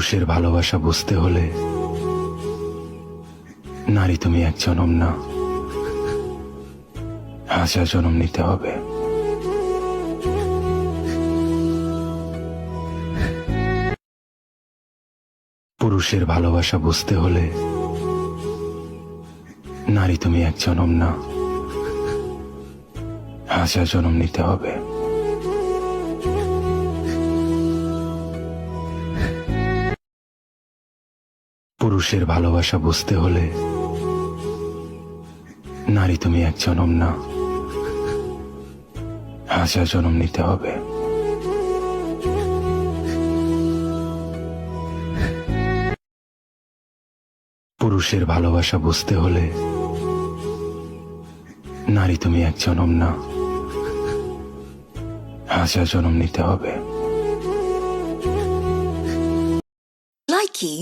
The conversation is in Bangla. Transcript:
পুরুষের ভালোবাসা বুঝতে হলে নারী তুমি এক জনম না, হাজার জনম নিতে হবে। পুরুষের ভালোবাসা বুঝতে হলে নারী তুমি এক জনম না, হাজার জনম নিতে হবে। পুরুষের ভালোবাসা বুঝতে হলে নারী তুমি এক জনম না, হাজার জনম নিতে হবে। পুরুষের ভালোবাসা বুঝতে হলে নারী তুমি এক জনম না, হাজার জনম নিতে হবে। Likey